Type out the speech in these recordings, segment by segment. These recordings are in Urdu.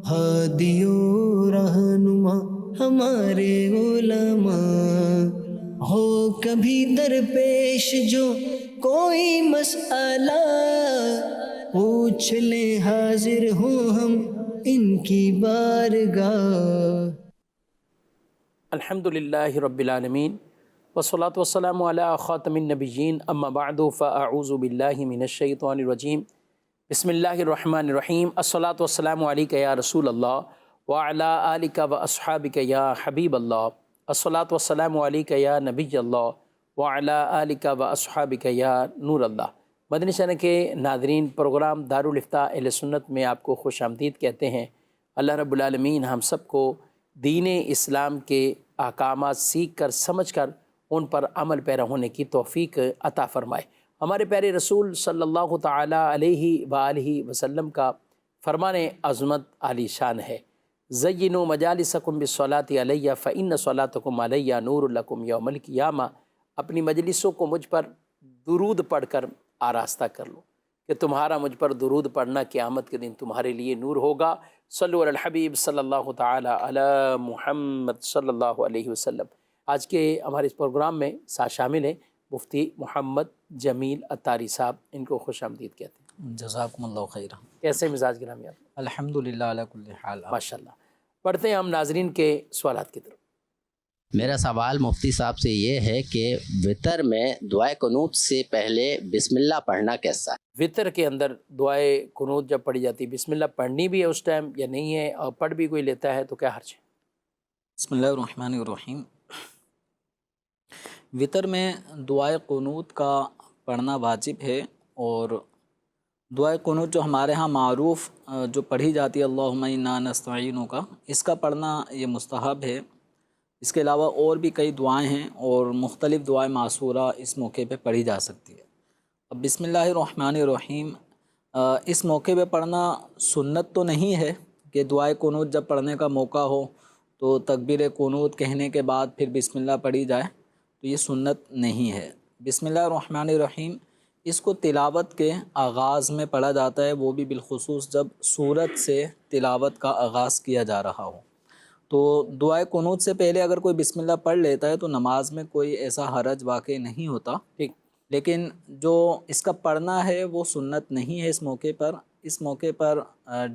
ہادیو رہنما ہمارے علماء، ہو کبھی درپیش جو کوئی مسئلہ، پوچھ لیں حاضر ہوں ہم ان کی بارگاہ۔ الحمد للہ رب العالمین والصلاة والسلام علی خاتم النبیین، اما بعد فاعوذ باللہ من الشیطان الرجیم، بسم اللہ الرحمن الرحیم۔ الصلاة والسلام علیک یا رسول اللہ وعلی آلک و اصحابک یا حبیب اللہ، الصلاة والسلام علیک یا نبی اللہ وعلی آلک و اصحابک یا نور اللہ۔ مدنی چینل کے ناظرین، پروگرام دارالافتاء اہل سنت میں آپ کو خوش آمدید کہتے ہیں۔ اللہ رب العالمین ہم سب کو دین اسلام کے احکامات سیکھ کر سمجھ کر ان پر عمل پیرا ہونے کی توفیق عطا فرمائے۔ ہمارے پیارے رسول صلی اللہ تعالیٰ علیہ وآلہ وسلم کا فرمان عظمت عالی شان ہے، زینوا مجالسکم بالصلاۃ علیہ فإن صلاتکم علیہ نور لکم یوم القیامہ۔ اپنی مجلسوں کو مجھ پر درود پڑھ کر آراستہ کر لو کہ تمہارا مجھ پر درود پڑھنا قیامت کے دن تمہارے لیے نور ہوگا۔ صلو علی الحبیب صلی اللہ تعالی علی محمد صلی اللہ علیہ وسلم۔ آج کے ہمارے اس پروگرام میں ساتھ شامل ہیں مفتی محمد جمیل عطاری صاحب، ان کو خوش آمدید کہتے ہیں۔ جزاکم اللہ خیر۔ کیسے مزاج گرامی آپ؟ الحمدللہ علی کل حال۔ ماشاءاللہ۔ پڑھتے ہیں ہم ناظرین کے سوالات کی طرف۔ میرا سوال مفتی صاحب سے یہ ہے کہ وطر میں دعائے قنوت سے پہلے بسم اللہ پڑھنا کیسا ہے؟ وطر کے اندر دعائے قنوت جب پڑھی جاتی ہے، بسم اللہ پڑھنی بھی ہے اس ٹائم یا نہیں ہے، اور پڑھ بھی کوئی لیتا ہے تو کیا حرج ہے؟ بسم اللہ الرحمن الرحیم۔ وطر میں دعائے قنوت کا پڑھنا واجب ہے، اور دعائے قنوت جو ہمارے ہاں معروف جو پڑھی جاتی ہے اللہم انا نستعینک کا، اس کا پڑھنا یہ مستحب ہے۔ اس کے علاوہ اور بھی کئی دعائیں ہیں اور مختلف دعائیں معصورہ اس موقع پہ پڑھی جا سکتی ہے۔ اب بسم اللہ الرحمن الرحیم اس موقع پہ پڑھنا سنت تو نہیں ہے کہ دعائے قنوت جب پڑھنے کا موقع ہو تو تکبیر قنوت کہنے کے بعد پھر بسم اللہ پڑھی جائے، تو یہ سنت نہیں ہے۔ بسم اللہ الرحمن الرحیم اس کو تلاوت کے آغاز میں پڑھا جاتا ہے، وہ بھی بالخصوص جب سورت سے تلاوت کا آغاز کیا جا رہا ہو۔ تو دعائے قنوت سے پہلے اگر کوئی بسم اللہ پڑھ لیتا ہے تو نماز میں کوئی ایسا حرج واقع نہیں ہوتا، ٹھیک، لیکن جو اس کا پڑھنا ہے وہ سنت نہیں ہے۔ اس موقع پر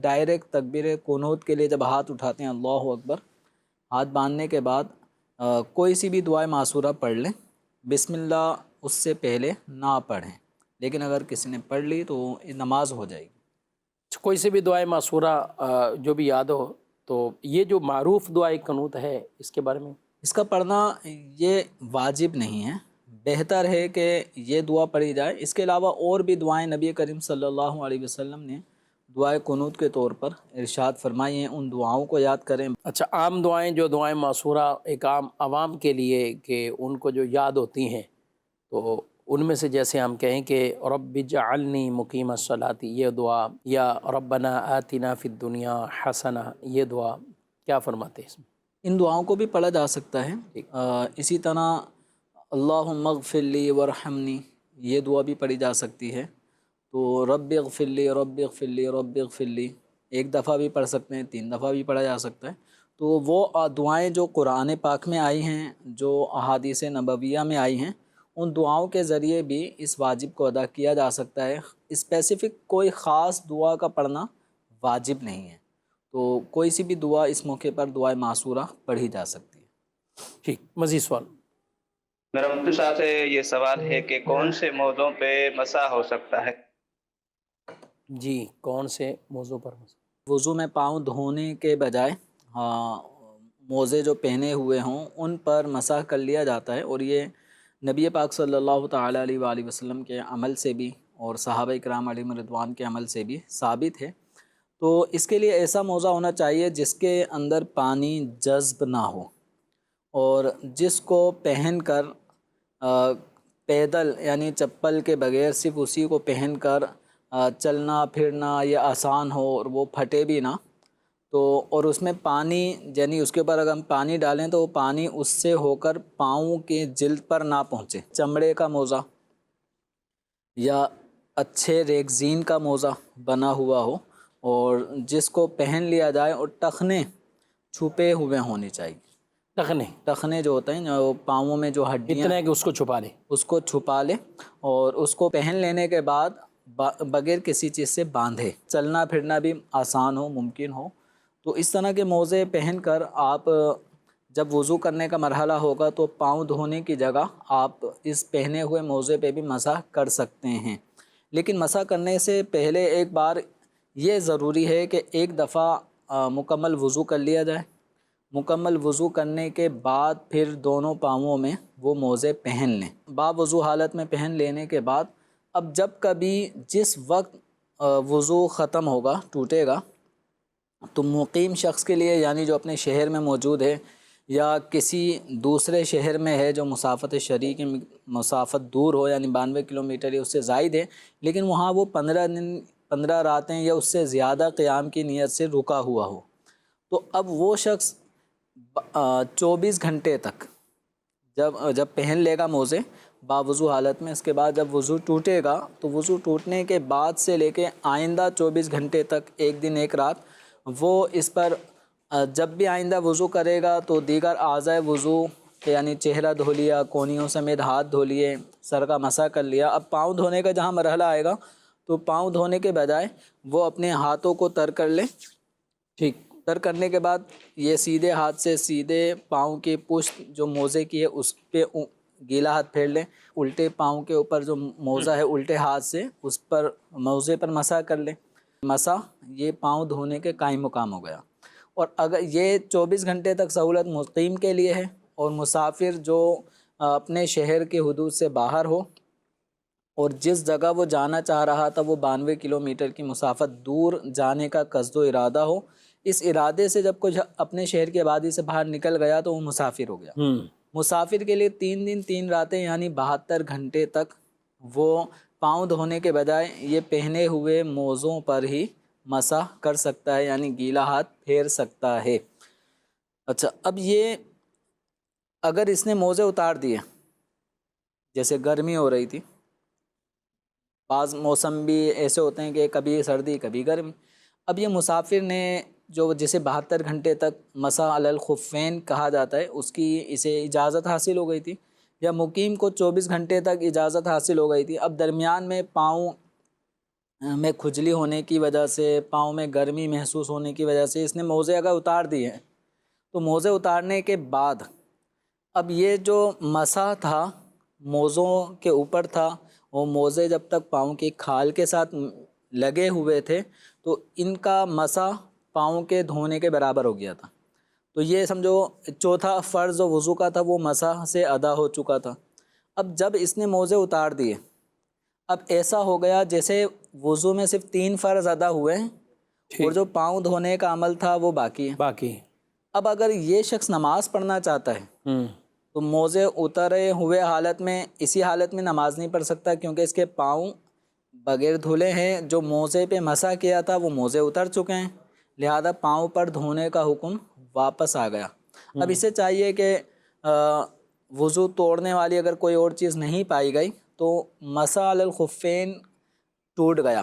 ڈائریکٹ تکبیر قنوت کے لیے جب ہاتھ اٹھاتے ہیں اللہ اکبر، ہاتھ باندھنے کے بعد کوئی سی بھی دعائے معصورہ پڑھ لیں، بسم اللہ اس سے پہلے نہ پڑھیں، لیکن اگر کسی نے پڑھ لی تو نماز ہو جائے گی۔ کوئی سے بھی دعائے معصورہ جو بھی یاد ہو، تو یہ جو معروف دعائے قنوت ہے اس کے بارے میں؟ اس کا پڑھنا یہ واجب نہیں ہے، بہتر ہے کہ یہ دعا پڑھی جائے۔ اس کے علاوہ اور بھی دعائیں نبی کریم صلی اللہ علیہ وسلم نے دعائے قنوت کے طور پر ارشاد فرمائی ہیں، ان دعاؤں کو یاد کریں۔ اچھا، عام دعائیں جو دعائیں معصورہ ایک عام عوام کے لیے کہ ان کو جو یاد ہوتی ہیں، تو ان میں سے جیسے ہم کہیں کہ رب اجعلنی مقیم الصلاۃ، یہ دعا، یا ربنا آتنا فی الدنیا حسنہ، یہ دعا، کیا فرماتے ہیں اس میں؟ ان دعاؤں کو بھی پڑھا جا سکتا ہے۔ اسی طرح اللہم اغفر لی ورحمنی، یہ دعا بھی پڑھی جا سکتی ہے۔ تو رب اغفر لی، رب اغفر لی، رب اغفر لی ایک دفعہ بھی پڑھ سکتے ہیں، 3 دفعہ بھی پڑھا جا سکتا ہے۔ تو وہ دعائیں جو قرآن پاک میں آئی ہیں، جو احادیث نبویہ میں آئی ہیں، ان دعاؤں کے ذریعے بھی اس واجب کو ادا کیا جا سکتا ہے۔ اسپیسیفک کوئی خاص دعا کا پڑھنا واجب نہیں ہے، تو کوئی سی بھی دعا اس موقع پر دعائے معصورہ پڑھی جا سکتی ہے۔ ٹھیک، مزید سوال؟ میرا مفتی صاحب سے یہ سوال ہے کہ کون سے موضوع پہ مسح ہو سکتا ہے؟ جی، کون سے موضوع پر؟ وضو میں پاؤں دھونے کے بجائے موزے جو پہنے ہوئے ہوں ان پر مسح کر لیا جاتا ہے، اور یہ نبی پاک صلی اللہ تعالیٰ علیہ وآلہ وسلم کے عمل سے بھی اور صحابہ کرام علیہم رضوان کے عمل سے بھی ثابت ہے۔ تو اس کے لیے ایسا موزہ ہونا چاہیے جس کے اندر پانی جذب نہ ہو، اور جس کو پہن کر پیدل یعنی چپل کے بغیر صرف اسی کو پہن کر چلنا پھرنا یہ آسان ہو، اور وہ پھٹے بھی نہ، تو اور اس میں پانی یعنی اس کے اوپر اگر ہم پانی ڈالیں تو وہ پانی اس سے ہو کر پاؤں کے جلد پر نہ پہنچے۔ چمڑے کا موزہ یا اچھے ریگزین کا موزہ بنا ہوا ہو اور جس کو پہن لیا جائے اور ٹخنے چھپے ہوئے ہونے چاہیے. ٹخنے جو ہوتے ہیں جو پاؤں میں جو ہڈیاں اتنا ہے کہ اس کو چھپا لے. اس کو چھپا لے اور اس کو پہن لینے کے بعد بغیر کسی چیز سے باندھے. چلنا پھرنا بھی آسان ہو، ممکن ہو. تو اس طرح کے موزے پہن کر آپ جب وضو کرنے کا مرحلہ ہوگا تو پاؤں دھونے کی جگہ آپ اس پہنے ہوئے موزے پہ بھی مسح کر سکتے ہیں. لیکن مسح کرنے سے پہلے ایک بار یہ ضروری ہے کہ ایک دفعہ مکمل وضو کر لیا جائے. مکمل وضو کرنے کے بعد پھر دونوں پاؤں میں وہ موزے پہن لیں. باوضو حالت میں پہن لینے کے بعد اب جب کبھی جس وقت وضو ختم ہوگا، ٹوٹے گا، تو مقیم شخص کے لیے یعنی جو اپنے شہر میں موجود ہے یا کسی دوسرے شہر میں ہے جو مسافت شرعی کی مسافت دور ہو یعنی 92 کلومیٹر یا اس سے زائد ہے، لیکن وہاں وہ 15 راتیں یا اس سے زیادہ قیام کی نیت سے رکا ہوا ہو، تو اب وہ شخص 24 گھنٹے تک جب پہن لے گا موزے باوضو حالت میں، اس کے بعد جب وضو ٹوٹے گا تو وضو ٹوٹنے کے بعد سے لے کے آئندہ 24 گھنٹے تک، ایک دن ایک رات، وہ اس پر جب بھی آئندہ وضو کرے گا تو دیگر اعضائے وضو یعنی چہرہ دھو لیا، کونیوں سمیت ہاتھ دھو لیے، سر کا مسح کر لیا. اب پاؤں دھونے کا جہاں مرحلہ آئے گا تو پاؤں دھونے کے بجائے وہ اپنے ہاتھوں کو تر کر لے. ٹھیک. تر کرنے کے بعد یہ سیدھے ہاتھ سے سیدھے پاؤں کی پشت جو موزے کی ہے اس پہ گیلا ہاتھ پھیر لیں. الٹے پاؤں کے اوپر جو موزہ ہے الٹے ہاتھ سے اس پر موزے پر مسح کر لیں. مسح یہ پاؤں دھونے کے قائم مقام ہو گیا. اور اگر یہ 24 گھنٹے تک سہولت مقیم کے لیے ہے اور مسافر جو اپنے شہر کے حدود سے باہر ہو اور جس جگہ وہ جانا چاہ رہا تھا وہ 92 کلومیٹر کی مسافت دور جانے کا قصد و ارادہ ہو، اس ارادے سے جب کچھ اپنے شہر کی آبادی سے باہر نکل گیا تو وہ مسافر ہو گیا. مسافر کے لیے 3 دن 3 راتیں یعنی 72 گھنٹے تک وہ پاؤں دھونے کے بجائے یہ پہنے ہوئے موزوں پر ہی مسح کر سکتا ہے یعنی گیلا ہاتھ پھیر سکتا ہے. اچھا، اب یہ اگر اس نے موزے اتار دیے، جیسے گرمی ہو رہی تھی، بعض موسم بھی ایسے ہوتے ہیں کہ کبھی سردی کبھی گرمی، اب یہ مسافر نے جسے 72 گھنٹے تک مسح علی الخفین کہا جاتا ہے اسے اجازت حاصل ہو گئی تھی، یا مقیم کو 24 گھنٹے تک اجازت حاصل ہو گئی تھی. اب درمیان میں پاؤں میں کھجلی ہونے کی وجہ سے، پاؤں میں گرمی محسوس ہونے کی وجہ سے اس نے موزے اگر اتار دیے ہیں، تو موزے اتارنے کے بعد اب یہ جو مسح تھا موزوں کے اوپر تھا، وہ موزے جب تک پاؤں کی کھال کے ساتھ لگے ہوئے تھے تو ان کا مسح پاؤں کے دھونے کے برابر ہو گیا تھا. تو یہ سمجھو چوتھا فرض و وضو کا تھا وہ مسح سے ادا ہو چکا تھا. اب جب اس نے موزے اتار دیے، اب ایسا ہو گیا جیسے وضو میں صرف 3 فرض ادا ہوئے ہیں اور جو پاؤں دھونے کا عمل تھا وہ باقی ہے. اب اگر یہ شخص نماز پڑھنا چاہتا ہے تو موزے اترے ہوئے حالت میں اسی حالت میں نماز نہیں پڑھ سکتا، کیونکہ اس کے پاؤں بغیر دھلے ہیں. جو موزے پہ مسح کیا تھا وہ موزے اتر چکے ہیں، لہذا پاؤں پر دھونے کا حکم واپس آ گیا. اب اسے چاہیے کہ وضو توڑنے والی اگر کوئی اور چیز نہیں پائی گئی تو مسح علی الخفین ٹوٹ گیا،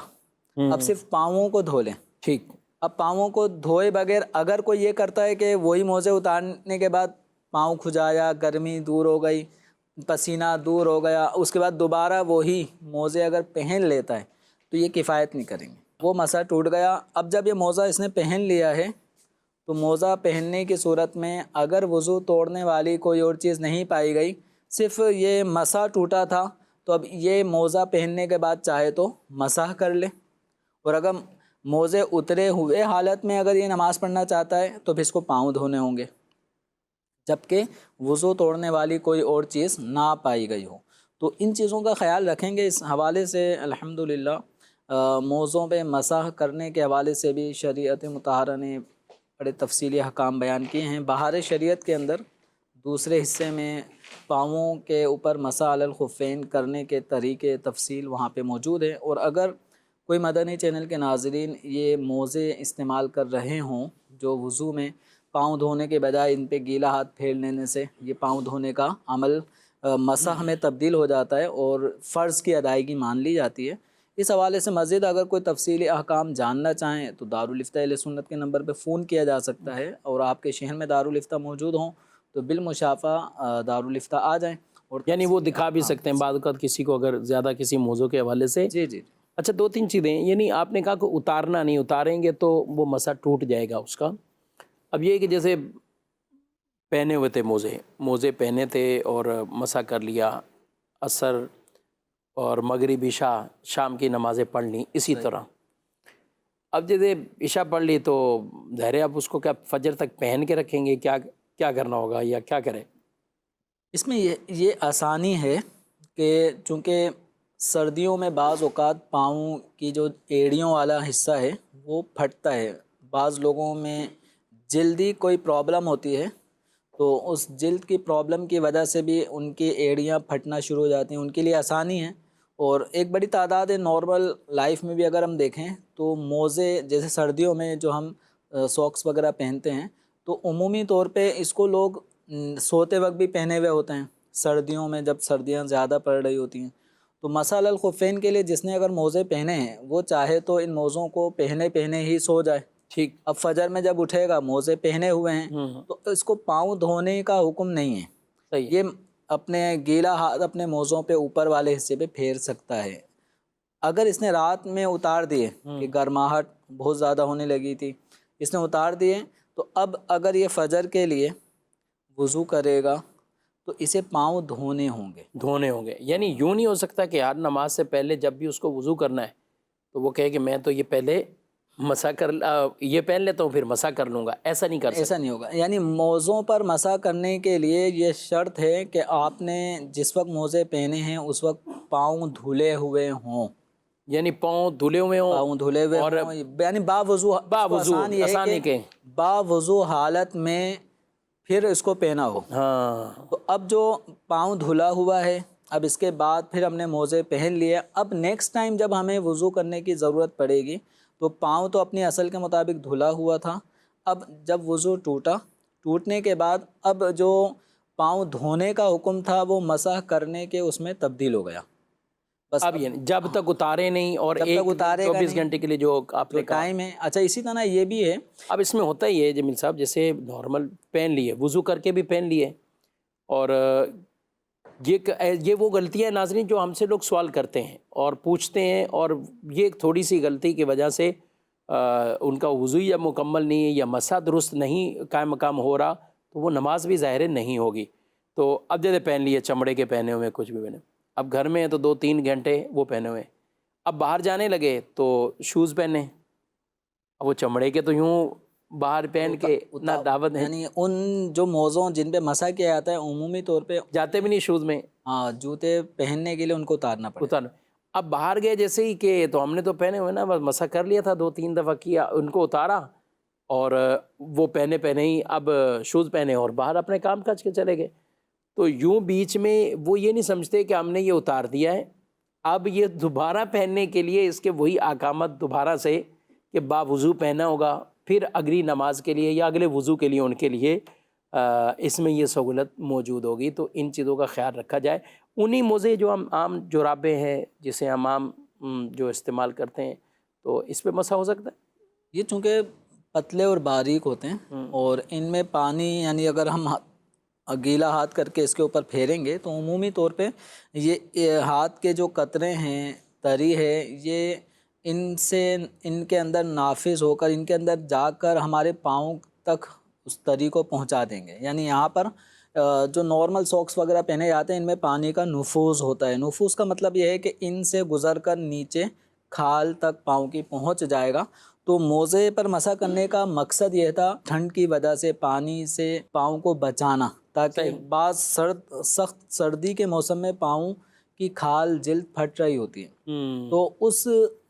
اب صرف پاؤں کو دھو لیں. ٹھیک. اب پاؤں کو دھوئے بغیر اگر کوئی یہ کرتا ہے کہ وہی موزے اتارنے کے بعد پاؤں کھجایا، گرمی دور ہو گئی، پسینہ دور ہو گیا، اس کے بعد دوبارہ وہی موزے اگر پہن لیتا ہے تو یہ کفایت نہیں کریں گے، وہ مسح ٹوٹ گیا. اب جب یہ موزہ اس نے پہن لیا ہے تو موزہ پہننے کی صورت میں اگر وضو توڑنے والی کوئی اور چیز نہیں پائی گئی، صرف یہ مسح ٹوٹا تھا، تو اب یہ موزہ پہننے کے بعد چاہے تو مسح کر لے. اور اگر موزے اترے ہوئے حالت میں اگر یہ نماز پڑھنا چاہتا ہے تو پھر اس کو پاؤں دھونے ہوں گے، جبکہ وضو توڑنے والی کوئی اور چیز نہ پائی گئی ہو. تو ان چیزوں کا خیال رکھیں گے. اس حوالے سے الحمدللہ موزوں پہ مسح کرنے کے حوالے سے بھی شریعت مطہرہ نے بڑے تفصیلی احکام بیان کیے ہیں. بہار شریعت کے اندر دوسرے حصے میں پاؤں کے اوپر مسح علی الخفین کرنے کے طریقے تفصیل وہاں پہ موجود ہے. اور اگر کوئی مدنی چینل کے ناظرین یہ موزے استعمال کر رہے ہوں جو وضو میں پاؤں دھونے کے بجائے ان پہ گیلا ہاتھ پھیر لینے سے یہ پاؤں دھونے کا عمل مسح میں تبدیل ہو جاتا ہے اور فرض کی ادائیگی مان لی جاتی ہے، اس حوالے سے مزید اگر کوئی تفصیلی احکام جاننا چاہیں تو دارالفتہ اہل سنت کے نمبر پہ فون کیا جا سکتا ہے، اور آپ کے شہر میں دارالفتہ موجود ہوں تو بالمشافہ دارالفتہ آ جائیں، اور یعنی وہ دکھا بھی سکتے ہیں بعض اوقات کسی کو اگر زیادہ کسی موضوع کے حوالے سے. جی جی اچھا 2-3 چیزیں، یعنی آپ نے کہا کہ اتارنا نہیں، اتاریں گے تو وہ مسا ٹوٹ جائے گا اس کا. اب یہ کہ جیسے پہنے ہوئے تھے موزے پہنے تھے اور مسا کر لیا، عصر اور مغرب عشاء شام کی نمازیں پڑھ لیں اسی طرح. اب جیسے عشاء پڑھ لی تو ظاہر ہے اب اس کو کیا فجر تک پہن کے رکھیں گے، کیا کرنا ہوگا یا کیا کریں؟ اس میں یہ آسانی ہے کہ چونکہ سردیوں میں بعض اوقات پاؤں کی جو ایڑیوں والا حصہ ہے وہ پھٹتا ہے، بعض لوگوں میں جلدی کوئی پرابلم ہوتی ہے تو اس جلد کی پرابلم کی وجہ سے بھی ان کی ایڑیاں پھٹنا شروع ہو جاتی ہیں. ان کے لیے آسانی ہے، اور ایک بڑی تعداد ہے نارمل لائف میں بھی اگر ہم دیکھیں تو موزے جیسے سردیوں میں جو ہم ساکس وغیرہ پہنتے ہیں تو عمومی طور پہ اس کو لوگ سوتے وقت بھی پہنے ہوئے ہوتے ہیں، سردیوں میں جب سردیاں زیادہ پڑ رہی ہوتی ہیں. تو مسح علی الخفین کے لیے جس نے اگر موزے پہنے ہیں وہ چاہے تو ان موزوں کو پہنے ہی سو جائے. ٹھیک. اب فجر میں جب اٹھے گا موزے پہنے ہوئے ہیں تو اس کو پاؤں دھونے کا حکم نہیں ہے. صحیح. یہ اپنے گیلا ہاتھ اپنے موزوں پہ اوپر والے حصے پہ پھیر سکتا ہے. اگر اس نے رات میں اتار دیے کہ گرماہٹ بہت زیادہ ہونے لگی تھی، اس نے اتار دیے، تو اب اگر یہ فجر کے لیے وضو کرے گا تو اسے پاؤں دھونے ہوں گے. یعنی یوں نہیں ہو سکتا کہ ہر نماز سے پہلے جب بھی اس کو وضو کرنا ہے تو وہ کہے کہ میں تو یہ پہلے یہ پہن لیتا ہوں پھر مسح کر لوں گا، ایسا نہیں کر سکتا. ایسا نہیں ہوگا. یعنی موزوں پر مسح کرنے کے لیے یہ شرط ہے کہ آپ نے جس وقت موزے پہنے ہیں اس وقت پاؤں دھلے ہوئے ہوں. یعنی پاؤں دھلے ہوئے اور یعنی باوضو آسان ہے کہ باوضو حالت میں پھر اس کو پہنا ہو. ہاں. تو اب جو پاؤں دھلا ہوا ہے، اب اس کے بعد پھر ہم نے موزے پہن لیے، اب نیکسٹ ٹائم جب ہمیں وضو کرنے کی ضرورت پڑے گی تو پاؤں تو اپنی اصل کے مطابق دھلا ہوا تھا، اب جب وضو ٹوٹنے کے بعد اب جو پاؤں دھونے کا حکم تھا وہ مسح کرنے کے اس میں تبدیل ہو گیا. بس اب یعنی جب تک اتارے نہیں اور 24 گھنٹے کے لیے جو آپ نے ٹائم ہے. اچھا اسی طرح یہ بھی ہے، اب اس میں ہوتا ہی ہے جمیل صاحب، جیسے نارمل پہن لیے، وضو کر کے بھی پہن لیے، اور یہ وہ غلطیاں ناظرین جو ہم سے لوگ سوال کرتے ہیں اور پوچھتے ہیں، اور یہ ایک تھوڑی سی غلطی کی وجہ سے ان کا وضو یا مکمل نہیں ہے یا مسح درست نہیں قائم مقام ہو رہا تو وہ نماز بھی ظاہر نہیں ہوگی. تو اب جیسے پہن لیے، چمڑے کے پہنے ہوئے، کچھ بھی پہنے، اب گھر میں ہیں تو 2-3 گھنٹے وہ پہنے ہوئے، اب باہر جانے لگے تو شوز پہنے، اب وہ چمڑے کے تو یوں باہر پہن کے نہ دعوت ہے. یعنی ان جو موزوں جن پہ مسح کیا جاتا ہے عمومی طور پہ جاتے بھی نہیں شوز میں، ہاں جوتے پہننے کے لیے ان کو اتارنا پڑتا ہے. اب باہر گئے جیسے ہی کہ تو ہم نے تو پہنے ہوئے نا، بس مسح کر لیا تھا، 2-3 دفعہ کیا، ان کو اتارا اور وہ پہنے ہی اب شوز پہنے اور باہر اپنے کام کاج کے چلے گئے. تو یوں بیچ میں وہ یہ نہیں سمجھتے کہ ہم نے یہ اتار دیا ہے، اب یہ دوبارہ پہننے کے لیے اس کے وہی احکامات دوبارہ سے کہ باوضو پہنا ہوگا، پھر اگلی نماز کے لیے یا اگلے وضو کے لیے ان کے لیے اس میں یہ سہولت موجود ہوگی. تو ان چیزوں کا خیال رکھا جائے. انہی موزے جو ہم عام جرابیں ہیں جسے ہم عام جو استعمال کرتے ہیں تو اس پہ مسح ہو سکتا ہے. یہ چونکہ پتلے اور باریک ہوتے ہیں اور ان میں پانی، یعنی اگر ہم گیلا ہاتھ کر کے اس کے اوپر پھیریں گے تو عمومی طور پہ یہ ہاتھ کے جو قطرے ہیں، تری ہے، یہ ان کے اندر نافذ ہو کر ان کے اندر جا کر ہمارے پاؤں تک اس تری کو پہنچا دیں گے. یعنی یہاں پر جو نارمل ساکس وغیرہ پہنے جاتے ہیں ان میں پانی کا نفوذ ہوتا ہے. نفوذ کا مطلب یہ ہے کہ ان سے گزر کر نیچے کھال تک پاؤں کی پہنچ جائے گا. تو موزے پر مسح کرنے کا مقصد یہ تھا ٹھنڈ کی وجہ سے پانی سے پاؤں کو بچانا، تاکہ بعض سخت سردی کے موسم میں پاؤں کی کھال جلد پھٹ رہی ہوتی ہے، تو اس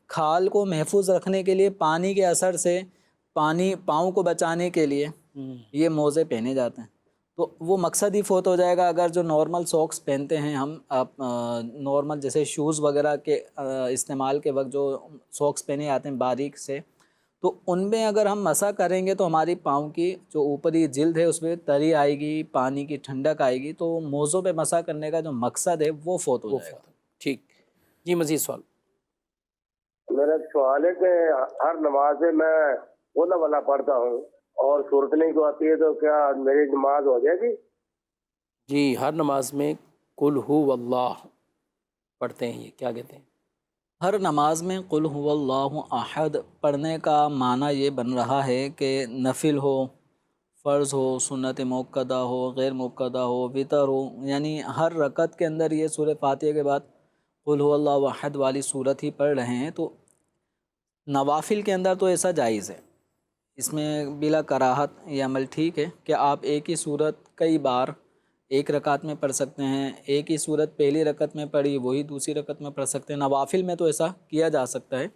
کھال کو محفوظ رکھنے کے لیے پانی کے اثر سے پاؤں کو بچانے کے لیے یہ موزے پہنے جاتے ہیں. تو وہ مقصد ہی فوت ہو جائے گا. اگر جو نارمل ساکس پہنتے ہیں ہم نارمل جیسے شوز وغیرہ کے استعمال کے وقت جو ساکس پہنے جاتے ہیں باریک سے، تو ان میں اگر ہم مسح کریں گے تو ہماری پاؤں کی جو اوپری جلد ہے اس میں تری آئے گی، پانی کی ٹھنڈک آئے گی، تو موزوں پہ مسح کرنے کا جو مقصد ہے وہ فوت ہو جائے گا. ٹھیک جی. مزید سوال؟ میرا سوال ہے کہ ہر نماز میں اولا والا پڑھتا ہوں اور صورت نہیں کو آتی ہے تو کیا میری نماز ہو جائے گی؟ جی، ہر نماز میں قل ہو اللہ پڑھتے ہیں، یہ کیا کہتے ہیں؟ ہر نماز میں قل هو اللہ احد پڑھنے کا معنی یہ بن رہا ہے کہ نفل ہو، فرض ہو، سنت موقدہ ہو، غیر موقدہ ہو، وطر ہو، یعنی ہر رکعت کے اندر یہ سورہ فاتحہ کے بعد قل هو اللہ احد والی صورت ہی پڑھ رہے ہیں، تو نوافل کے اندر تو ایسا جائز ہے، اس میں بلا کراہت یہ عمل ٹھیک ہے کہ آپ ایک ہی صورت کئی بار ایک رکعت میں پڑھ سکتے ہیں، ایک ہی صورت پہلی رکعت میں پڑھی وہی دوسری رکعت میں پڑھ سکتے ہیں، نوافل میں تو ایسا کیا جا سکتا ہے۔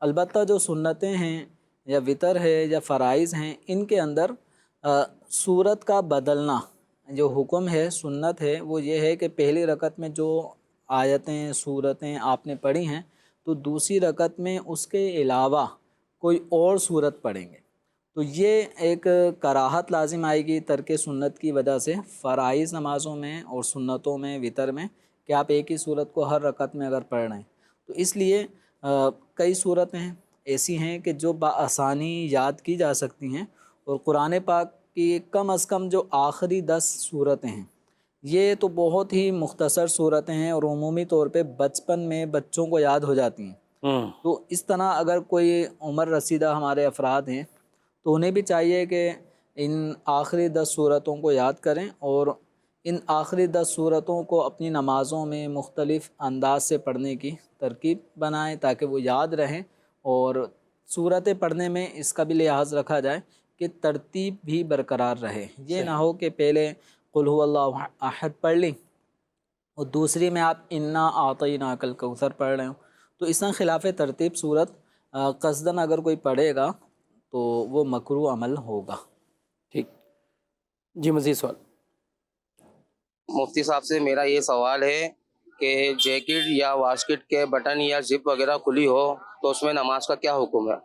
البتہ جو سنتیں ہیں یا وطر ہے یا فرائض ہیں، ان کے اندر صورت کا بدلنا جو حکم ہے، سنت ہے، وہ یہ ہے کہ پہلی رکعت میں جو آیتیں صورتیں آپ نے پڑھی ہیں تو دوسری رکعت میں اس کے علاوہ کوئی اور صورت پڑھیں گے، تو یہ ایک کراہت لازم آئے گی ترک سنت کی وجہ سے فرائض نمازوں میں اور سنتوں میں وطر میں، کہ آپ ایک ہی صورت کو ہر رکعت میں اگر پڑھ رہے ہیں تو اس لیے کئی صورتیں ایسی ہیں کہ جو بآسانی یاد کی جا سکتی ہیں، اور قرآن پاک کی کم از کم جو آخری 10 صورتیں ہیں یہ تو بہت ہی مختصر صورتیں ہیں اور عمومی طور پہ بچپن میں بچوں کو یاد ہو جاتی ہیں، تو اس طرح اگر کوئی عمر رسیدہ ہمارے افراد ہیں تو انہیں بھی چاہیے کہ ان آخری 10 صورتوں کو یاد کریں اور ان آخری 10 صورتوں کو اپنی نمازوں میں مختلف انداز سے پڑھنے کی ترکیب بنائیں تاکہ وہ یاد رہیں، اور صورتیں پڑھنے میں اس کا بھی لحاظ رکھا جائے کہ ترتیب بھی برقرار رہے، یہ نہ ہو کہ پہلے قل هو اللہ احد پڑھ لی اور دوسری میں آپ انا اعطیناک الکوثر پڑھ رہے ہوں، تو اس طرح خلاف ترتیب صورت قصدن اگر کوئی پڑھے گا تو وہ مکروہ عمل ہوگا۔ ٹھیک جی، مزید سوال؟ مفتی صاحب سے میرا یہ سوال ہے کہ جیکٹ یا واسکٹ کے بٹن یا زپ وغیرہ کھلی ہو تو اس میں نماز کا کیا حکم ہے؟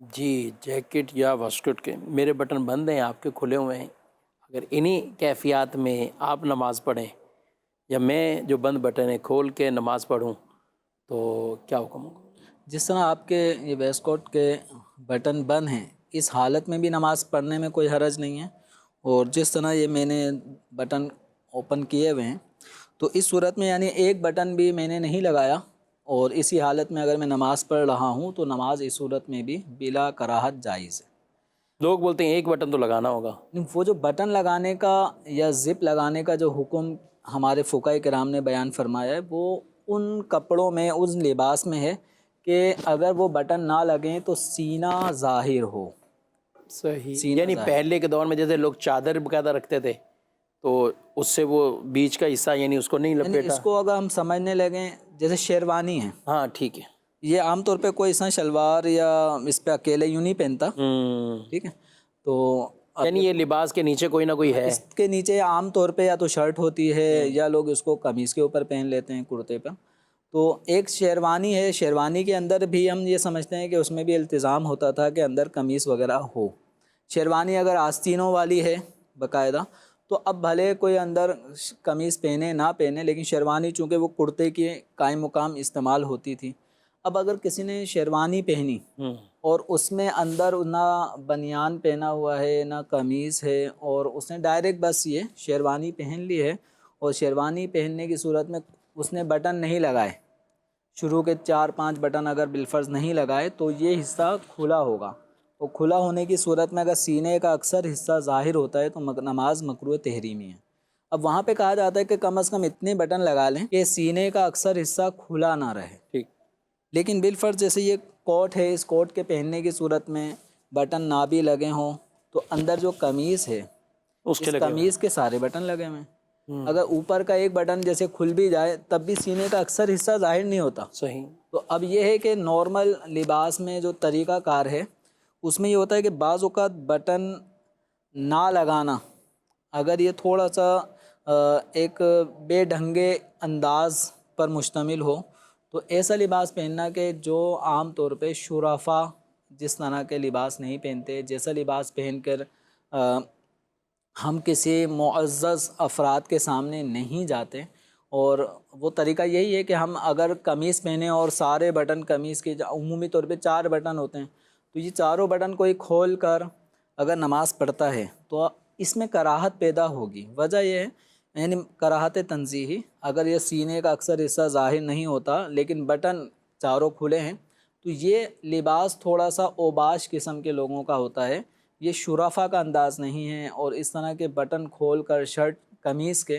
جی، جیکٹ یا واسکٹ کے میرے بٹن بند ہیں، آپ کے کھلے ہوئے ہیں، اگر انہی کیفیات میں آپ نماز پڑھیں یا میں جو بند بٹن ہے کھول کے نماز پڑھوں تو کیا حکم ہوگا؟ جس طرح آپ کے یہ ویسٹ کوٹ کے بٹن بند ہیں اس حالت میں بھی نماز پڑھنے میں کوئی حرج نہیں ہے، اور جس طرح یہ میں نے بٹن اوپن کیے ہوئے ہیں تو اس صورت میں یعنی ایک بٹن بھی میں نے نہیں لگایا اور اسی حالت میں اگر میں نماز پڑھ رہا ہوں تو نماز اس صورت میں بھی بلا کراہت جائز ہے۔ لوگ بولتے ہیں ایک بٹن تو لگانا ہوگا۔ وہ جو بٹن لگانے کا یا زپ لگانے کا جو حکم ہمارے فقہاء کرام نے بیان فرمایا ہے وہ ان کپڑوں میں اس لباس میں ہے کہ اگر وہ بٹن نہ لگیں تو سینہ ظاہر ہو۔ صحیح، یعنی پہلے کے دور میں جیسے لوگ چادر باقاعدہ رکھتے تھے تو اس سے وہ بیچ کا حصہ یعنی اس کو نہیں یعنی لپیٹا، اس کو اگر ہم سمجھنے لگیں جیسے شیروانی ہے، ہاں ٹھیک ہے، یہ عام طور پہ کوئی ایسا شلوار یا اس پہ اکیلے یوں نہیں پہنتا، ٹھیک ہے، تو یعنی یہ لباس کے نیچے کوئی نہ کوئی ہے، اس کے نیچے عام طور پہ یا تو شرٹ ہوتی ہے یا لوگ اس کو قمیص کے اوپر پہن لیتے ہیں، کرتے پر، تو ایک شیروانی ہے، شیروانی کے اندر بھی ہم یہ سمجھتے ہیں کہ اس میں بھی التزام ہوتا تھا کہ اندر قمیص وغیرہ ہو۔ شیروانی اگر آستینوں والی ہے باقاعدہ تو اب بھلے کوئی اندر قمیص پہنے نہ پہنے، لیکن شیروانی چونکہ وہ کرتے کی قائم مقام استعمال ہوتی تھی، اب اگر کسی نے شیروانی پہنی اور اس میں اندر نہ بنیان پہنا ہوا ہے نہ قمیص ہے اور اس نے ڈائریکٹ بس یہ شیروانی پہن لی ہے، اور شیروانی پہننے کی صورت میں اس نے بٹن نہیں لگائے، شروع کے 4-5 بٹن اگر بالفرض نہیں لگائے تو یہ حصہ کھلا ہوگا، تو کھلا ہونے کی صورت میں اگر سینے کا اکثر حصہ ظاہر ہوتا ہے تو نماز مکروہ تحریمی ہے۔ اب وہاں پہ کہا جاتا ہے کہ کم از کم اتنے بٹن لگا لیں کہ سینے کا اکثر حصہ کھلا نہ رہے، ٹھیک، لیکن بالفرض جیسے یہ کوٹ ہے، اس کوٹ کے پہننے کی صورت میں بٹن نہ بھی لگے ہوں تو اندر جو قمیص ہے اس کے اس قمیص کے سارے بٹن لگے ہوئے ہیں، اگر اوپر کا ایک بٹن جیسے کھل بھی جائے تب بھی سینے کا اکثر حصہ ظاہر نہیں ہوتا۔ صحیح، تو اب یہ ہے کہ نارمل لباس میں جو طریقہ کار ہے اس میں یہ ہوتا ہے کہ بعض اوقات بٹن نہ لگانا اگر یہ تھوڑا سا ایک بے ڈھنگے انداز پر مشتمل ہو تو ایسا لباس پہننا کہ جو عام طور پہ شرفا جس طرح کے لباس نہیں پہنتے، جیسا لباس پہن کر ہم کسی معزز افراد کے سامنے نہیں جاتے، اور وہ طریقہ یہی ہے کہ ہم اگر قمیص پہنیں اور سارے بٹن قمیص کے عمومی طور پہ 4 بٹن ہوتے ہیں، تو یہ چاروں بٹن کو ہی کھول کر اگر نماز پڑھتا ہے تو اس میں کراہت پیدا ہوگی۔ وجہ یہ ہے یعنی کراہت تنزیہی، اگر یہ سینے کا اکثر حصہ ظاہر نہیں ہوتا لیکن بٹن چاروں کھلے ہیں تو یہ لباس تھوڑا سا اوباش قسم کے لوگوں کا ہوتا ہے، یہ شرفا کا انداز نہیں ہے، اور اس طرح کے بٹن کھول کر شرٹ قمیص کے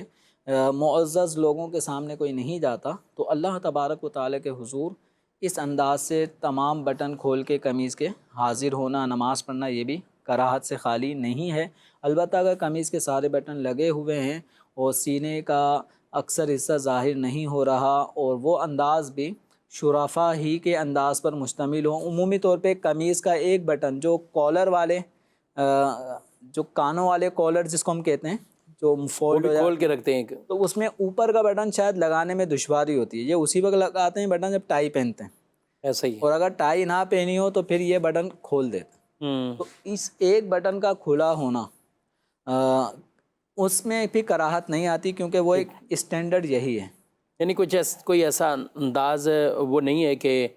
معزز لوگوں کے سامنے کوئی نہیں جاتا۔ تو اللہ تبارک و تعالیٰ کے حضور اس انداز سے تمام بٹن کھول کے قمیص کے حاضر ہونا، نماز پڑھنا، یہ بھی کراہت سے خالی نہیں ہے۔ البتہ اگر قمیص کے سارے بٹن لگے ہوئے ہیں اور سینے کا اکثر حصہ ظاہر نہیں ہو رہا اور وہ انداز بھی شرفا ہی کے انداز پر مشتمل ہو، عمومی طور پہ قمیص کا ایک بٹن جو کالر والے جو کانوں والے کالر جس کو ہم کہتے ہیں جو وہ فولڈ بھی کھول کے رکھتے ہیں، تو اس میں اوپر کا بٹن شاید لگانے میں دشواری ہوتی ہے، یہ اسی وقت لگاتے ہیں بٹن جب ٹائی پہنتے ہیں، ایسا ہی ہے۔ اور اگر ٹائی نہ پہنی ہو تو پھر یہ بٹن کھول دیتے ہیں۔ تو اس ایک بٹن کا کھلا ہونا اس میں بھی کراہت نہیں آتی، کیونکہ وہ ایک اسٹینڈرڈ یہی ہے۔ یعنی کوئی ایسا انداز وہ نہیں ہے کہ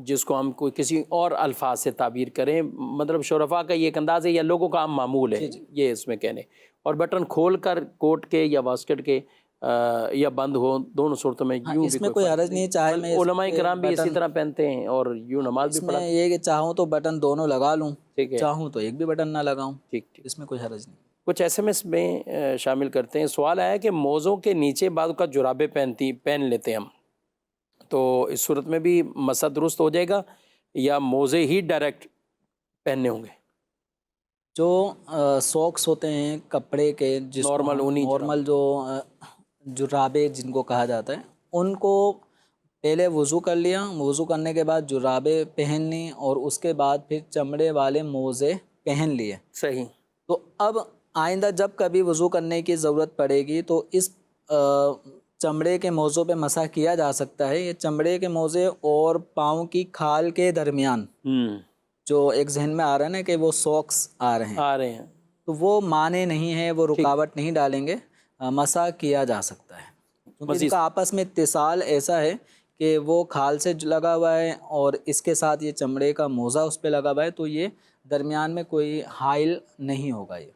جس کو ہم کوئی کسی اور الفاظ سے تعبیر کریں، مطلب شرفا کا یہ ایک انداز ہے یا لوگوں کا عام معمول ہے، یہ اس میں کہنے۔ اور بٹن کھول کر کوٹ کے یا واسکٹ کے یا بند ہو، دونوں صورتوں میں یوں اس بھی میں کوئی حرج نہیں، چاہے میں علماء کرام بھی اسی طرح پہنتے ہیں اور یوں نماز بھی اس پڑھا۔ میں یہ کہ چاہوں تو بٹن دونوں لگا لوں، ٹھیک ہے، چاہوں تو ایک بھی بٹن نہ لگاؤں، ٹھیک ٹھیک۔ اس میں کوئی حرج نہیں۔ کچھ ایس ایم ایس میں شامل کرتے ہیں، سوال آیا کہ موزوں کے نیچے بعض کا جرابیں پہن لیتے ہیں ہم، تو اس صورت میں بھی مسح درست ہو جائے گا یا موزے ہی ڈائریکٹ پہننے ہوں گے؟ جو سوکس ہوتے ہیں کپڑے کے، جس نارمل جو جرابے جن کو کہا جاتا ہے، ان کو پہلے وضو کر لیا، وضو کرنے کے بعد جرابیں پہن لی اور اس کے بعد پھر چمڑے والے موزے پہن لیے۔ صحیح۔ تو اب آئندہ جب کبھی وضو کرنے کی ضرورت پڑے گی تو اس چمڑے کے موزوں پہ مسح کیا جا سکتا ہے۔ یہ چمڑے کے موزے اور پاؤں کی کھال کے درمیان جو ایک ذہن میں آ رہا ہے نا کہ وہ سوکس آ رہے ہیں، تو وہ معنی نہیں ہے، وہ رکاوٹ نہیں ڈالیں گے، مسح کیا جا سکتا ہے، کیونکہ ان کا آپس میں اتصال ایسا ہے کہ وہ کھال سے لگا ہوا ہے اور اس کے ساتھ یہ چمڑے کا موزہ اس پہ لگا ہوا ہے، تو یہ درمیان میں کوئی حائل نہیں ہوگا۔ یہ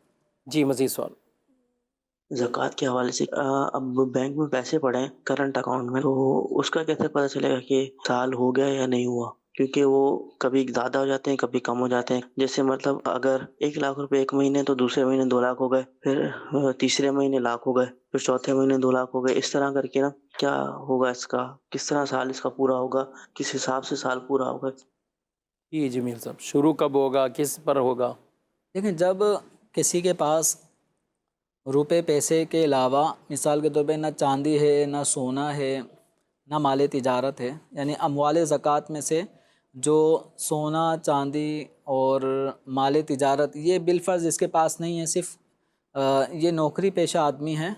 جی مزید سوال۔ زکوٰۃ کے حوالے سے اب بینک میں پیسے پڑے ہیں کرنٹ اکاؤنٹ میں، تو اس کا کیسے پتہ چلے گا کہ سال ہو گیا یا نہیں ہوا؟ کیونکہ وہ کبھی زیادہ ہو جاتے ہیں، کبھی کم ہو جاتے ہیں۔ جیسے مطلب اگر 1 لاکھ روپے ایک مہینے تو دوسرے مہینے 2 لاکھ ہو گئے، پھر تیسرے مہینے لاکھ ہو گئے، پھر چوتھے مہینے 2 لاکھ ہو گئے، اس طرح کر کے نا کیا ہوگا اس کا؟ کس طرح سال اس کا پورا ہوگا؟ کس حساب سے سال پورا ہوگا؟ جی جمیل صاحب، شروع کب ہوگا، کس پر ہوگا؟ دیکھیں، جب کسی کے پاس روپے پیسے کے علاوہ مثال کے طور پہ نہ چاندی ہے، نہ سونا ہے، نہ مال تجارت ہے، یعنی اموال زکوٰۃ میں سے جو سونا، چاندی اور مال تجارت یہ بالفرض اس کے پاس نہیں ہے، صرف یہ نوکری پیشہ آدمی ہے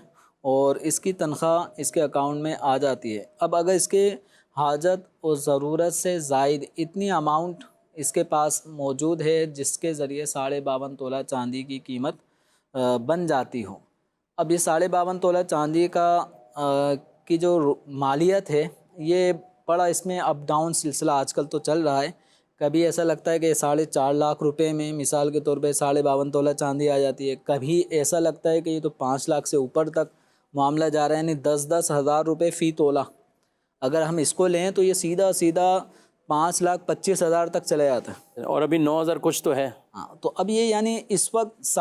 اور اس کی تنخواہ اس کے اکاؤنٹ میں آ جاتی ہے۔ اب اگر اس کے حاجت اور ضرورت سے زائد اتنی اماؤنٹ اس کے پاس موجود ہے جس کے ذریعے 52.5 تولہ چاندی کی قیمت بن جاتی ہو، اب یہ 52.5 تولہ چاندی کی جو مالیت ہے یہ بڑا اس میں اپ ڈاؤن سلسلہ آج کل تو چل رہا ہے۔ کبھی ایسا لگتا ہے کہ 4.5 لاکھ روپے میں مثال کے طور پہ 52.5 تولہ چاندی آ جاتی ہے، کبھی ایسا لگتا ہے کہ یہ تو 5 لاکھ سے اوپر تک معاملہ جا رہا ہے، یعنی 10 ہزار روپے فی تولہ اگر ہم اس کو لیں تو یہ سیدھا 5,25,000 تک چلے جاتا ہے، اور ابھی 9,000 کچھ تو ہے۔ ہاں، تو اب یہ یعنی اس وقت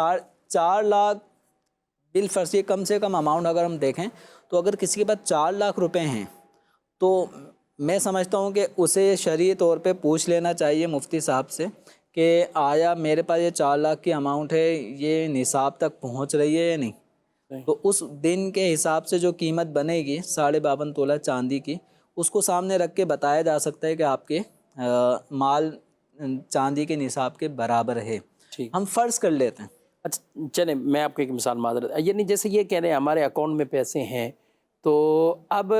4 لاکھ بالفرض، یہ کم سے کم اماؤنٹ اگر ہم دیکھیں تو اگر کسی کے پاس 4 لاکھ روپے ہیں تو میں سمجھتا ہوں کہ اسے شرعی طور پہ پوچھ لینا چاہیے مفتی صاحب سے کہ آیا میرے پاس یہ 4 لاکھ کی اماؤنٹ ہے، یہ نصاب تک پہنچ رہی ہے یا نہیں؟ تو اس دن کے حساب سے جو قیمت بنے گی 52.5 تولہ چاندی کی، اس کو سامنے رکھ کے بتایا جا سکتا ہے کہ آپ کے مال چاندی کے نصاب کے برابر ہے۔ ہم فرض کر لیتے ہیں۔ اچھا چلیں، میں آپ کو ایک مثال معذرت، یعنی جیسے یہ کہہ رہے ہیں ہمارے اکاؤنٹ میں پیسے ہیں، تو اب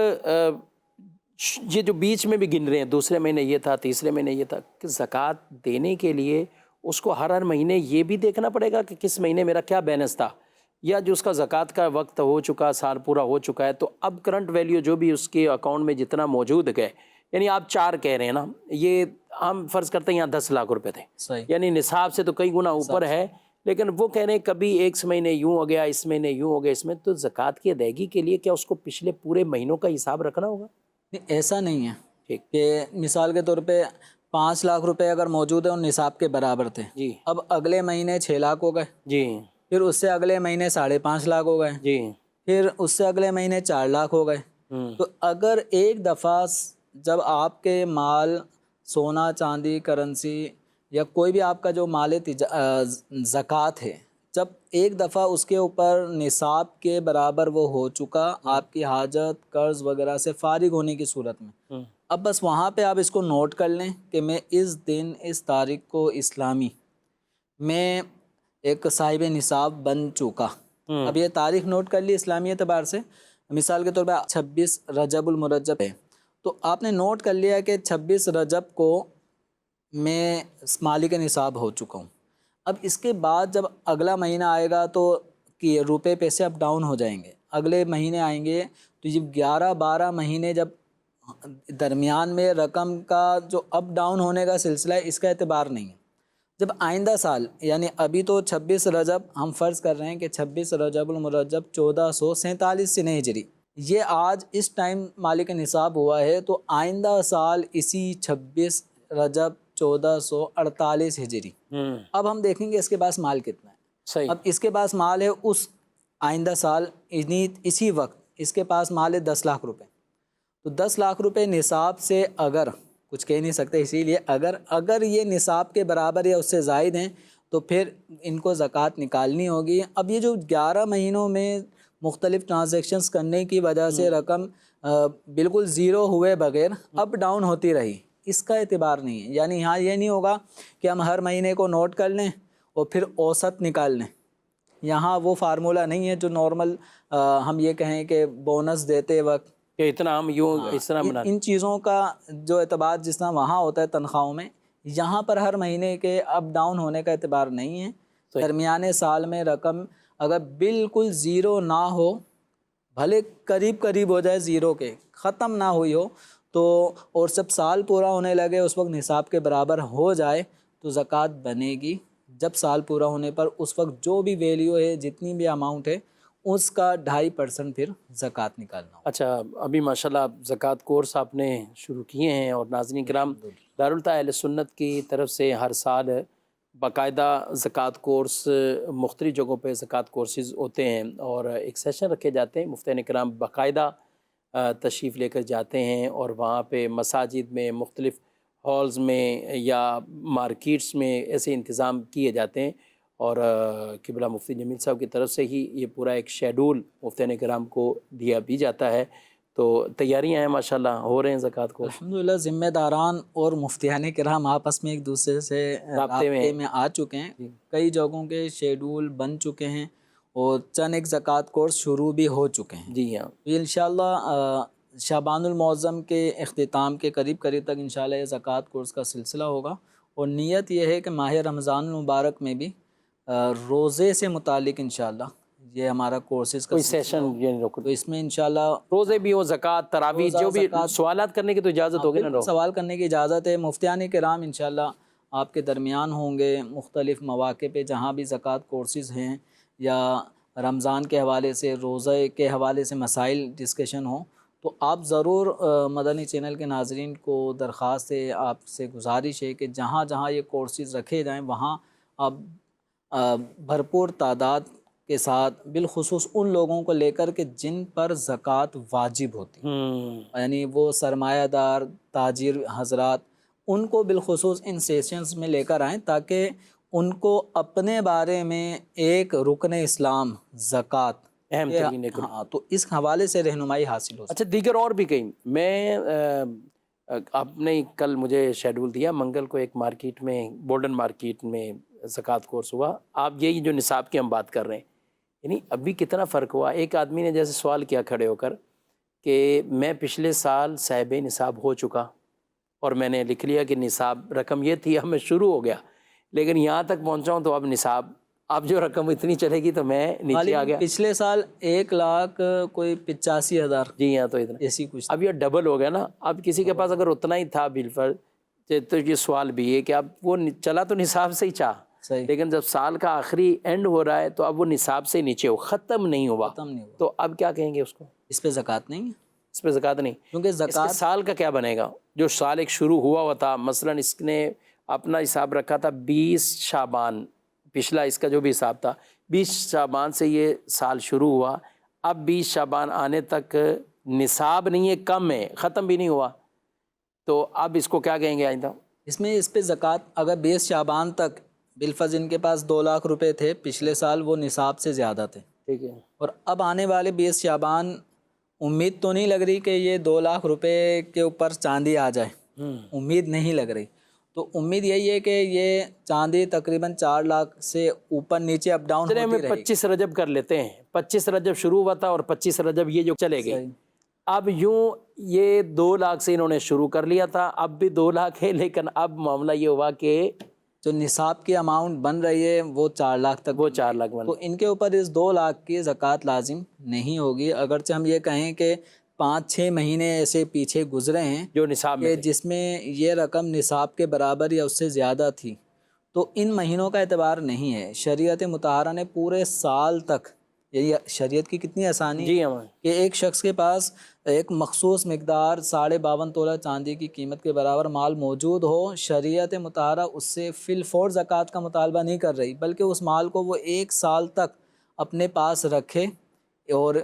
یہ جو بیچ میں بھی گن رہے ہیں، دوسرے مہینے یہ تھا، تیسرے مہینے یہ تھا، کہ زکوٰۃ دینے کے لیے اس کو ہر مہینے یہ بھی دیکھنا پڑے گا کہ کس مہینے میرا کیا بیلنس تھا، یا جو اس کا زکوٰۃ کا وقت ہو چکا، سال پورا ہو چکا ہے، تو اب کرنٹ ویلیو جو بھی اس کے اکاؤنٹ میں جتنا موجود ہے، یعنی آپ 4 کہہ رہے ہیں نا، یہ ہم فرض کرتے ہیں یہاں 10 لاکھ روپے تھے، صحیح، یعنی نصاب سے تو کئی گنا اوپر ہے، لیکن وہ کہہ رہے ہیں کبھی ایک مہینے یوں ہو گیا، اس مہینے یوں ہو گیا، اس میں تو زکوٰۃ کی ادائیگی کے لیے کیا اس کو پچھلے پورے مہینوں کا حساب رکھنا ہوگا؟ نہیں ایسا نہیں ہے ٹھیک، کہ مثال کے طور پہ 5 لاکھ روپے اگر موجود ہیں اور نصاب کے برابر تھے، جی اب اگلے مہینے 6 لاکھ ہو گئے، جی پھر اس سے اگلے مہینے 5.5 لاکھ ہو گئے، جی پھر اس سے اگلے مہینے 4 لاکھ ہو گئے. تو اگر ایک دفعہ جب آپ کے مال، سونا چاندی، کرنسی یا کوئی بھی آپ کا جو مال زکوٰۃ ہے، جب ایک دفعہ اس کے اوپر نصاب کے برابر وہ ہو چکا، آپ کی حاجت قرض وغیرہ سے فارغ ہونے کی صورت میں، اب بس وہاں پہ آپ اس کو نوٹ کر لیں کہ میں اس دن اس تاریخ کو اسلامی میں ایک صاحب نصاب بن چکا. اب یہ تاریخ نوٹ کر لی اسلامی اعتبار سے، مثال کے طور پہ 26 رجب المرجب ہے، تو آپ نے نوٹ کر لیا کہ 26 رجب کو میں مالک نصاب ہو چکا ہوں. اب اس کے بعد جب اگلا مہینہ آئے گا تو کہ روپے پیسے اپ ڈاؤن ہو جائیں گے، اگلے مہینے آئیں گے تو یہ 11-12 مہینے جب درمیان میں رقم کا جو اپ ڈاؤن ہونے کا سلسلہ ہے، اس کا اعتبار نہیں ہے. جب آئندہ سال، یعنی ابھی تو 26 رجب ہم فرض کر رہے ہیں کہ 26 رجب المرجب 1447 سنہ ہجری، یہ آج اس ٹائم مالک نصاب ہوا ہے، تو آئندہ سال اسی 26 رجب 1448 ہجری اب ہم دیکھیں گے اس کے پاس مال کتنا ہے. صحیح، اب اس کے پاس مال ہے اس آئندہ سال اسی وقت اس کے پاس مال ہے 10 لاکھ روپے. تو 10 لاکھ روپے نصاب سے اگر کچھ کہہ نہیں سکتے، اسی لیے اگر یہ نصاب کے برابر یا اس سے زائد ہیں تو پھر ان کو زکوٰۃ نکالنی ہوگی. اب یہ جو 11 مہینوں میں مختلف ٹرانزیکشنز کرنے کی وجہ سے رقم بالکل زیرو ہوئے بغیر اپ ڈاؤن ہوتی رہی، اس کا اعتبار نہیں ہے. یعنی یہاں یہ نہیں ہوگا کہ ہم ہر مہینے کو نوٹ کر لیں اور پھر اوسط نکال لیں. یہاں وہ فارمولہ نہیں ہے جو نارمل ہم یہ کہیں کہ بونس دیتے وقت کہ اتنا ہم یوں اس طرح بنا، ان چیزوں کا جو اعتبار جس طرح وہاں ہوتا ہے تنخواہوں میں، یہاں پر ہر مہینے کے اپ ڈاؤن ہونے کا اعتبار نہیں ہے. درمیانے سال میں رقم اگر بالکل زیرو نہ ہو، بھلے قریب ہو جائے زیرو کے، ختم نہ ہوئی ہو تو، اور سب سال پورا ہونے لگے اس وقت نصاب کے برابر ہو جائے تو زکوٰۃ بنے گی. جب سال پورا ہونے پر اس وقت جو بھی ویلیو ہے، جتنی بھی اماؤنٹ ہے، اس کا 2.5% پھر زکوٰۃ نکالنا. اچھا، ابھی ماشاءاللہ زکوٰۃ کورس آپ نے شروع کیے ہیں، اور ناظرین کرام، دارالفتہ اہل سنت کی طرف سے ہر سال باقاعدہ زکوٰۃ کورس مختلف جگہوں پہ زکوٰۃ کورسز ہوتے ہیں، اور ایک سیشن رکھے جاتے ہیں. مفتیان کرام باقاعدہ تشریف لے کر جاتے ہیں، اور وہاں پہ مساجد میں، مختلف ہالز میں یا مارکیٹس میں ایسے انتظام کیے جاتے ہیں. اور قبلہ مفتی جمیل صاحب کی طرف سے ہی یہ پورا ایک شیڈول مفتیان کرام کو دیا بھی جاتا ہے. تو تیاریاں ہیں ماشاءاللہ، ہو رہے ہیں زکوٰۃ کو الحمدللہ. ذمہ داران اور مفتیان کرام آپس میں ایک دوسرے سے رابطے میں آ چکے ہیں. کئی جگہوں کے شیڈول بن چکے ہیں اور چند ایک زکوٰۃ کورس شروع بھی ہو چکے ہیں. جی ہاں، انشاءاللہ شعبان المعظم کے اختتام کے قریب تک انشاءاللہ یہ زکوٰۃ کورس کا سلسلہ ہوگا. اور نیت یہ ہے کہ ماہ رمضان المبارک میں بھی روزے سے متعلق انشاءاللہ یہ ہمارا کورسز کا کوئی سیشن، تو اس میں انشاءاللہ روزے بھی ہو، زکوٰۃ، تراویح، جو بھی سوالات کرنے کی تو اجازت ہوگی نا، سوال کرنے کی اجازت ہے. مفتیان کرام انشاءاللہ آپ کے درمیان ہوں گے مختلف مواقع پہ، جہاں بھی زکوٰۃ کورسز ہیں یا رمضان کے حوالے سے، روزے کے حوالے سے مسائل ڈسکشن ہوں، تو آپ ضرور مدنی چینل کے ناظرین کو درخواست ہے، آپ سے گزارش ہے کہ جہاں جہاں یہ کورسز رکھے جائیں وہاں آپ بھرپور تعداد کے ساتھ، بالخصوص ان لوگوں کو لے کر کے جن پر زکوٰۃ واجب ہوتی ہے، یعنی وہ سرمایہ دار تاجر حضرات، ان کو بالخصوص ان سیشنز میں لے کر آئیں تاکہ ان کو اپنے بارے میں ایک رکن اسلام زکوٰۃ اہم ترین ایک، ہاں، تو اس حوالے سے رہنمائی حاصل ہو. اچھا، دیگر اور بھی کہیں، میں آپ نے کل مجھے شیڈول دیا، منگل کو ایک مارکیٹ میں، بولڈن مارکیٹ میں زکوٰۃ کورس ہوا. آپ یہی جو نصاب کی ہم بات کر رہے ہیں، یعنی ابھی کتنا فرق ہوا. ایک آدمی نے جیسے سوال کیا کھڑے ہو کر کہ میں پچھلے سال صاحب نصاب ہو چکا اور میں نے لکھ لیا کہ نصاب رقم یہ تھی، اب میں شروع ہو گیا، لیکن یہاں تک پہنچا ہوں تو اب نصاب اب جو رقم اتنی چلے گی تو میں نیچے آ گیا. پچھلے سال 1,85,000 جی ہاں، تو اتنا ایسی کچھ. اب یہ ڈبل ہو گیا نا. اب کسی کے پاس اگر اتنا ہی تھا بالفرض، تو یہ سوال بھی ہے کہ اب وہ چلا تو نصاب سے ہی چاہ، صحیح. لیکن جب سال کا آخری اینڈ ہو رہا ہے تو اب وہ نصاب سے نیچے ہو، ختم نہیں ہوا، تو اب کیا کہیں گے اس کو؟ اس پہ زکوٰۃ نہیں ہے، اس پہ زکوٰۃ نہیں. کیونکہ اس کے زکوٰۃ سال کا کیا بنے گا؟ جو سال ایک شروع ہوا تھا، مثلا اس نے اپنا حساب رکھا تھا 20 شعبان، پچھلا اس کا جو بھی حساب تھا 20 شعبان سے یہ سال شروع ہوا، اب 20 شعبان آنے تک نصاب نہیں ہے، کم ہے، ختم بھی نہیں ہوا، تو اب اس کو کیا کہیں گے آئندہ؟ اس پہ زکوٰۃ اگر 20 شعبان تک بالفرض ان کے پاس 2 لاکھ روپے تھے، پچھلے سال وہ نصاب سے زیادہ تھے، ٹھیک ہے، اور اب آنے والے 20 شعبان امید تو نہیں لگ رہی کہ یہ 2 لاکھ روپے کے اوپر چاندی آ جائے، امید نہیں لگ رہی. تو امید یہی ہے کہ یہ چاندی تقریباً 4 لاکھ سے اوپر نیچے اپ ڈاؤن ہوتی رہے گی. 25 رجب کر لیتے ہیں، 25 رجب شروع ہوا تھا اور 25 رجب یہ جو چلے گئے، اب یوں یہ 2 لاکھ سے انہوں نے شروع کر لیا تھا، اب بھی 2 لاکھ ہے، لیکن اب معاملہ یہ ہوا کہ جو نصاب کی اماؤنٹ بن رہی ہے وہ 4 لاکھ تک، وہ 4 لاکھ بن، تو ان کے اوپر اس 2 لاکھ کی زکوٰۃ لازم نہیں ہوگی. اگرچہ ہم یہ کہیں کہ 5-6 مہینے ایسے پیچھے گزرے ہیں جو نصاب میں جس میں یہ رقم نصاب کے برابر یا اس سے زیادہ تھی، تو ان مہینوں کا اعتبار نہیں ہے. شریعت مطہرہ نے پورے سال تک، یعنی شریعت کی کتنی آسانی جی کہ ایک شخص کے پاس ایک مخصوص مقدار 52.5 تولہ چاندی کی قیمت کے برابر مال موجود ہو، شریعت مطہرہ اس سے فی الفور زکوٰۃ کا مطالبہ نہیں کر رہی، بلکہ اس مال کو وہ 1 سال تک اپنے پاس رکھے، اور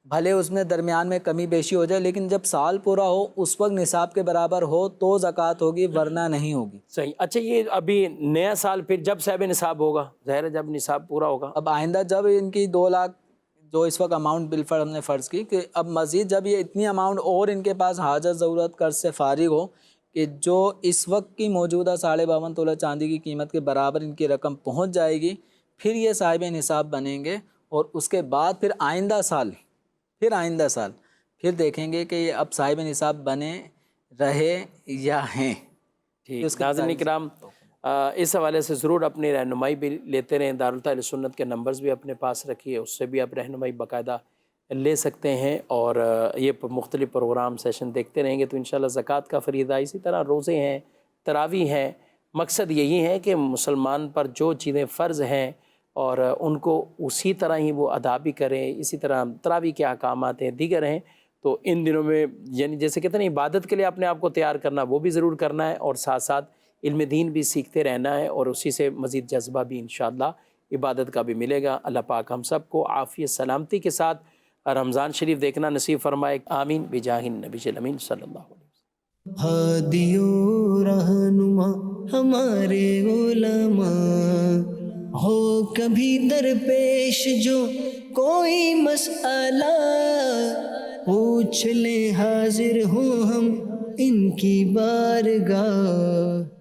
بھلے اس میں درمیان میں کمی بیشی ہو جائے، لیکن جب سال پورا ہو اس وقت نصاب کے برابر ہو تو زکوٰۃ ہوگی، ورنہ نہیں ہوگی. صحیح. اچھا، یہ ابھی نیا سال پھر جب صاحب نصاب ہوگا، ظاہر ہے جب نصاب پورا ہوگا، اب آئندہ جب ان کی 2 لاکھ جو اس وقت اماؤنٹ بالفرض ہم نے فرض کی، کہ اب مزید جب یہ اتنی اماؤنٹ اور ان کے پاس حاجت ضرورت قرض سے فارغ ہو کہ جو اس وقت کی موجودہ 52.5 تولہ چاندی کی قیمت کے برابر ان کی رقم پہنچ جائے گی، پھر یہ صاحب نصاب بنیں گے، اور اس کے بعد پھر آئندہ سال پھر دیکھیں گے کہ یہ اب صاحب نصاب بنے رہے یا ہیں. ٹھیک. ناظرین کرام، اس حوالے سے ضرور اپنی رہنمائی بھی لیتے رہیں. دارالتحفظ سنت کے نمبرز بھی اپنے پاس رکھیے، اس سے بھی آپ رہنمائی باقاعدہ لے سکتے ہیں، اور یہ مختلف پروگرام سیشن دیکھتے رہیں گے تو انشاءاللہ زکوٰۃ کا فریضہ، اسی طرح روزے ہیں، تراویح ہیں. مقصد یہی ہے کہ مسلمان پر جو چیزیں فرض ہیں اور ان کو اسی طرح ہی وہ ادا بھی کریں. اسی طرح تراویح کے احکامات ہیں، دیگر ہیں، تو ان دنوں میں یعنی جیسے کہتے ہیں عبادت کے لیے اپنے آپ کو تیار کرنا، وہ بھی ضرور کرنا ہے، اور ساتھ ساتھ علم دین بھی سیکھتے رہنا ہے، اور اسی سے مزید جذبہ بھی انشاءاللہ عبادت کا بھی ملے گا. اللہ پاک ہم سب کو عافیت سلامتی کے ساتھ رمضان شریف دیکھنا نصیب فرمائے. آمین بجاہ النبی الامین صلی اللہ علیہ وسلم. ہادی و رہنما ہمارے علماء، ہو کبھی درپیش جو کوئی مسئلہ، پوچھ لیں حاضر ہوں ہم ان کی بارگاہ.